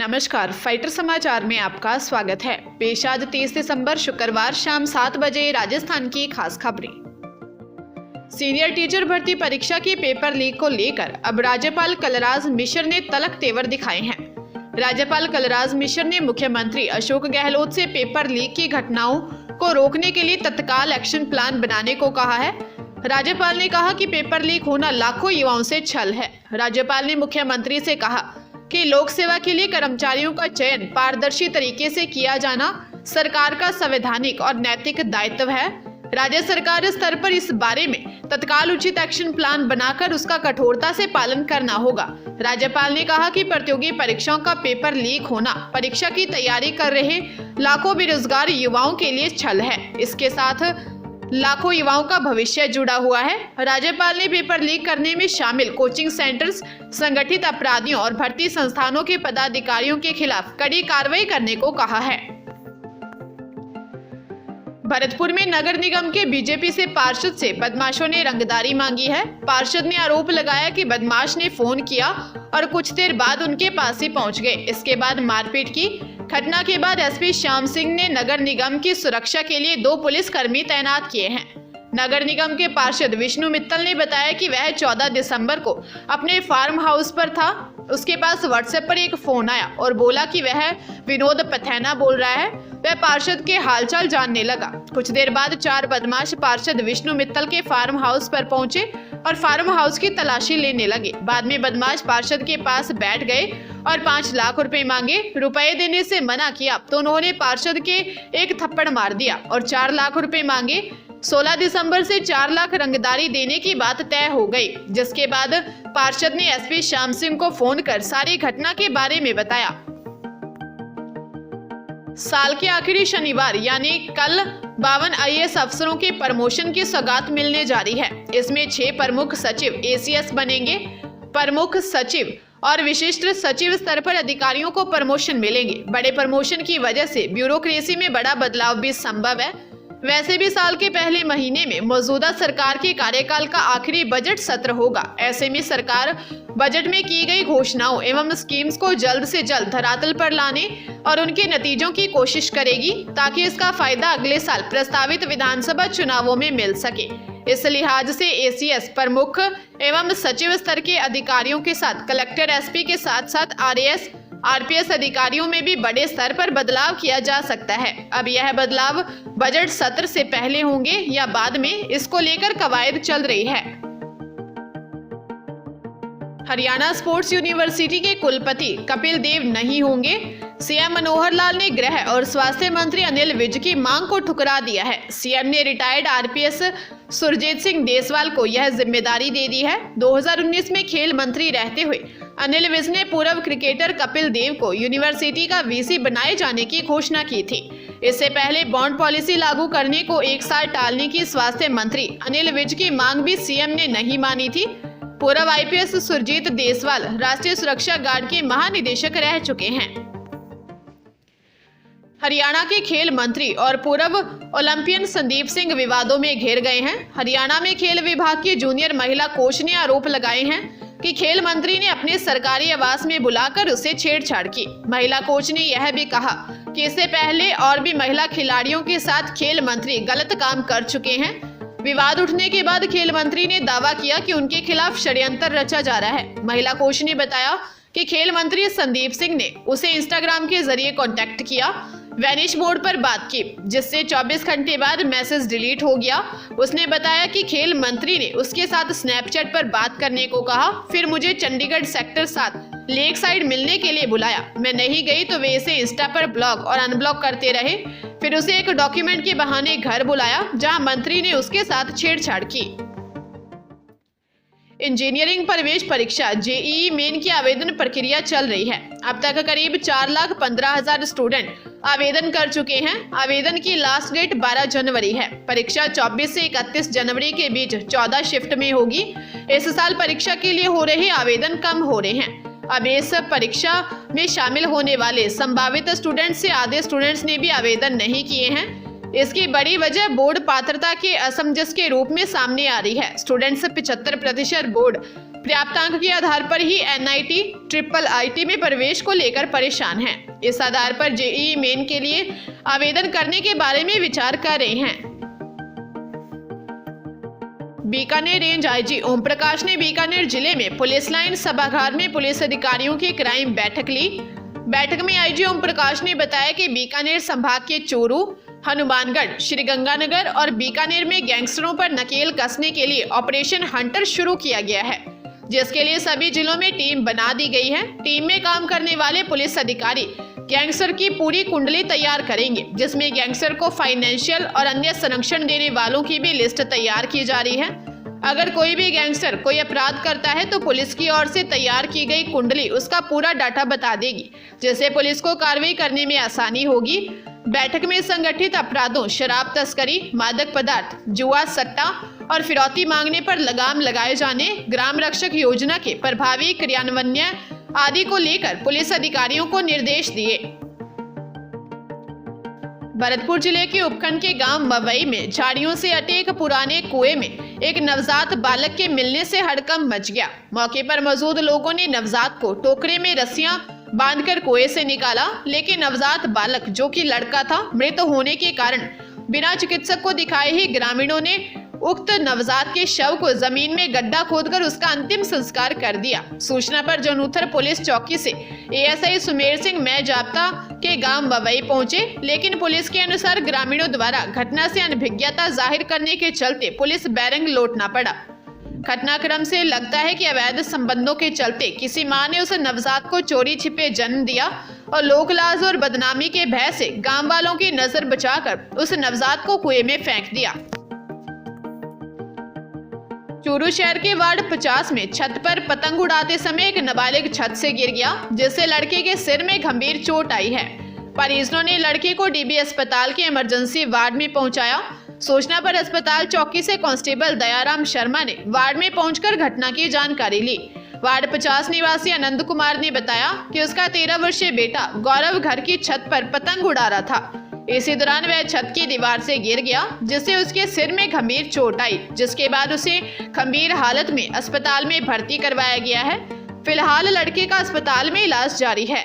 नमस्कार, फाइटर समाचार में आपका स्वागत है। पेश आज 30 दिसंबर शुक्रवार शाम 7 बजे राजस्थान की खास खबरें। सीनियर टीचर भर्ती परीक्षा के पेपर लीक को लेकर अब राज्यपाल कलराज मिश्र ने तलख तेवर दिखाए हैं। राज्यपाल कलराज मिश्र ने मुख्यमंत्री अशोक गहलोत से पेपर लीक की घटनाओं को रोकने के लिए तत्काल एक्शन प्लान बनाने को कहा है। राज्यपाल ने कहा कि पेपर लीक होना लाखों युवाओं से छल है। राज्यपाल ने मुख्यमंत्री से कहा कि लोक सेवा के लिए कर्मचारियों का चयन पारदर्शी तरीके से किया जाना सरकार का संवैधानिक और नैतिक दायित्व है। राज्य सरकार स्तर पर इस बारे में तत्काल उचित एक्शन प्लान बनाकर उसका कठोरता से पालन करना होगा। राज्यपाल ने कहा कि प्रतियोगी परीक्षाओं का पेपर लीक होना परीक्षा की तैयारी कर रहे लाखों बेरोजगार युवाओं के लिए छल है। इसके साथ लाखों युवाओं का भविष्य जुड़ा हुआ है। राज्यपाल ने पेपर लीक करने में शामिल कोचिंग सेंटर्स, संगठित अपराधियों और भर्ती संस्थानों के पदाधिकारियों के खिलाफ कड़ी कार्रवाई करने को कहा है। भरतपुर में नगर निगम के बीजेपी से पार्षद से बदमाशों ने रंगदारी मांगी है। पार्षद ने आरोप लगाया कि बदमाश ने फोन किया और कुछ देर बाद उनके पास ही पहुंच गए। इसके बाद मारपीट की। घटना के बाद एसपी श्याम सिंह ने नगर निगम की सुरक्षा के लिए 2 पुलिसकर्मी तैनात किए हैं। नगर निगम के पार्षद विष्णु मित्तल ने बताया कि वह 14 दिसंबर को अपने फार्म हाउस पर था। उसके पास व्हाट्सएप पर एक फोन आया और बोला कि वह विनोद पथैना बोल रहा है। वह पार्षद के हालचाल जानने लगा। कुछ देर बाद 4 बदमाश पार्षद विष्णु मित्तल के फार्म हाउस पर पहुंचे और फार्म हाउस की तलाशी लेने लगे। बाद में बदमाश पार्षद के पास बैठ गए और 5 लाख रुपए मांगे। रुपए देने से मना किया तो उन्होंने पार्षद के एक थप्पड़ मार दिया और 4 लाख रुपए मांगे। 16 दिसंबर से 4 लाख रंगदारी देने की बात तय हो गई, जिसके बाद पार्षद ने एसपी श्याम सिंह को फोन कर सारी घटना के बारे में बताया। साल के आखिरी शनिवार यानी कल 52 आईएएस अफसरों के प्रमोशन की सौगात मिलने जा रही है। इसमें 6 प्रमुख सचिव एसीएस बनेंगे। प्रमुख सचिव और विशिष्ट सचिव स्तर पर अधिकारियों को प्रमोशन मिलेंगे। बड़े प्रमोशन की वजह से ब्यूरोक्रेसी में बड़ा बदलाव भी संभव है। वैसे भी साल के पहले महीने में मौजूदा सरकार के कार्यकाल का आखिरी बजट सत्र होगा। ऐसे में सरकार बजट में की गई घोषणाओं एवं स्कीम्स को जल्द से जल्द धरातल पर लाने और उनके नतीजों की कोशिश करेगी, ताकि इसका फायदा अगले साल प्रस्तावित विधानसभा चुनावों में मिल सके। इस लिहाज से एसीएस प्रमुख एवं सचिव स्तर के अधिकारियों के साथ कलेक्टर, एसपी के साथ साथ आरएएस, आरपीएस अधिकारियों में भी बड़े स्तर पर बदलाव किया जा सकता है। अब यह बदलाव बजट सत्र से पहले होंगे या बाद में, इसको लेकर कवायद चल रही है। हरियाणा स्पोर्ट्स यूनिवर्सिटी के कुलपति कपिल देव नहीं होंगे। सीएम मनोहर लाल ने गृह और स्वास्थ्य मंत्री अनिल विज की मांग को ठुकरा दिया है। सीएम ने रिटायर्ड आरपीएस सुरजीत सिंह देसवाल को यह जिम्मेदारी दे दी है। 2019 में खेल मंत्री रहते हुए अनिल विज ने पूर्व क्रिकेटर कपिल देव को यूनिवर्सिटी का वीसी बनाए जाने की घोषणा की थी। इससे पहले बॉन्ड पॉलिसी लागू करने को 1 साल टालने की स्वास्थ्य मंत्री अनिल विज की मांग भी सीएम ने नहीं मानी थी। पूर्व आईपीएस सुरजीत देसवाल राष्ट्रीय सुरक्षा गार्ड के महानिदेशक रह चुके हैं। हरियाणा के खेल मंत्री और पूर्व ओलंपियन संदीप सिंह विवादों में घिर गए हैं। हरियाणा में खेल विभाग की जूनियर महिला कोच ने आरोप लगाए हैं कि खेल मंत्री ने अपने सरकारी आवास में बुलाकर उसे छेड़छाड़ की। महिला कोच ने यह भी कहा कि इससे पहले और भी महिला खिलाड़ियों के साथ खेल मंत्री गलत काम कर चुके हैं। विवाद उठने के बाद खेल मंत्री ने दावा किया कि उनके खिलाफ षड्यंत्र रचा जा रहा है। महिला कोच ने बताया कि खेल मंत्री संदीप सिंह ने उसे इंस्टाग्राम के जरिए कांटेक्ट किया, वैनिश मोड पर बात की, जिससे 24 घंटे बाद मैसेज डिलीट हो गया। उसने बताया कि खेल मंत्री ने उसके साथ स्नैपचैट पर बात करने को कहा। फिर मुझे चंडीगढ़ सेक्टर 7 लेक साइड मिलने के लिए बुलाया। मैं नहीं गई तो वे इसे इंस्टा पर ब्लॉक और अनब्लॉक करते रहे। फिर उसे एक डॉक्यूमेंट के बहाने घर बुलाया, जहां मंत्री ने उसके साथ छेड़छाड़ की। इंजीनियरिंग प्रवेश परीक्षा जेईई मेन की आवेदन प्रक्रिया चल रही है। अब तक करीब 4,15,000 स्टूडेंट आवेदन कर चुके हैं। आवेदन की लास्ट डेट 12 जनवरी है। परीक्षा 24 से 31 जनवरी के बीच 14 शिफ्ट में होगी। इस साल परीक्षा के लिए हो रहे आवेदन कम हो रहे हैं। अब इस परीक्षा में शामिल होने वाले संभावित स्टूडेंट्स से आधे स्टूडेंट्स ने भी आवेदन नहीं किए हैं। इसकी बड़ी वजह बोर्ड पात्रता के असमंजस के रूप में सामने आ रही है। स्टूडेंट्स 75% बोर्ड प्राप्तांक के आधार पर ही NIT, IIT में प्रवेश को लेकर परेशान हैं। इस आधार पर JEE मेन के लिए आवेदन करने के बारे में विचार कर रहे हैं। बीकानेर रेंज IG ओम प्रकाश ने बीकानेर जिले में पुलिस लाइन सभागार में पुलिस अधिकारियों की क्राइम बैठक ली। बैठक में IG ओम प्रकाश ने बताया कि बीकानेर संभाग के चूरू, हनुमानगढ़, श्रीगंगानगर और बीकानेर में गैंगस्टरों पर नकेल कसने के लिए ऑपरेशन हंटर शुरू किया गया है, जिसके लिए सभी जिलों में टीम बना दी गई है। टीम में काम करने वाले पुलिस अधिकारी गैंगस्टर की पूरी कुंडली तैयार करेंगे, जिसमें गैंगस्टर को फाइनेंशियल और अन्य संरक्षण देने वालों की भी लिस्ट तैयार की जा रही है। अगर कोई भी गैंगस्टर कोई अपराध करता है तो पुलिस की ओर से तैयार की गई कुंडली उसका पूरा डाटा बता देगी, जिससे पुलिस को कार्रवाई करने में आसानी होगी। बैठक में संगठित अपराधों, शराब तस्करी, मादक पदार्थ, जुआ, सट्टा और फिरौती मांगने पर लगाम लगाए जाने, ग्राम रक्षक योजना के प्रभावी क्रियान्वयन आदि को लेकर पुलिस अधिकारियों को निर्देश दिए। भरतपुर जिले के उपखंड के गांव मवई में झाड़ियों से अटे एक पुराने कुएं में एक नवजात बालक के मिलने से हड़कंप मच गया। मौके पर मौजूद लोगों ने नवजात को टोकरे में रस्सियां बांधकर कुएं से निकाला, लेकिन नवजात बालक, जो कि लड़का था, मृत होने के कारण बिना चिकित्सक को दिखाए ही ग्रामीणों ने उक्त नवजात के शव को जमीन में गड्ढा खोदकर उसका अंतिम संस्कार कर दिया। सूचना पर जनूथर पुलिस चौकी से ASI सुमेर सिंह जाब्ता के गांव मवई पहुंचे, लेकिन पुलिस के अनुसार ग्रामीणों द्वारा घटना से अनभिज्ञता जाहिर करने के चलते पुलिस बैरंग लौटना पड़ा। घटनाक्रम से लगता है कि अवैध संबंधों के चलते किसी मां ने उस नवजात को चोरी छिपे जन्म दिया और लोकलाज और बदनामी के भय से गांव वालों की नजर बचाकर उस नवजात को कुएं में फेंक दिया। चूरू शहर के वार्ड 50 में छत पर पतंग उड़ाते समय एक नाबालिग छत से गिर गया, जिससे लड़के के सिर में गंभीर चोट आई है। परिजनों ने लड़के को DB अस्पताल के इमरजेंसी वार्ड में पहुंचाया। सूचना पर अस्पताल चौकी से कांस्टेबल दयाराम शर्मा ने वार्ड में पहुंचकर घटना की जानकारी ली। वार्ड 50 निवासी आनंद कुमार ने बताया कि उसका 13 वर्षीय बेटा गौरव घर की छत पर पतंग उड़ा रहा था। इसी दौरान वह छत की दीवार से गिर गया, जिससे उसके सिर में गंभीर चोट आई, जिसके बाद उसे गंभीर हालत में अस्पताल में भर्ती करवाया गया है। फिलहाल लड़के का अस्पताल में इलाज जारी है।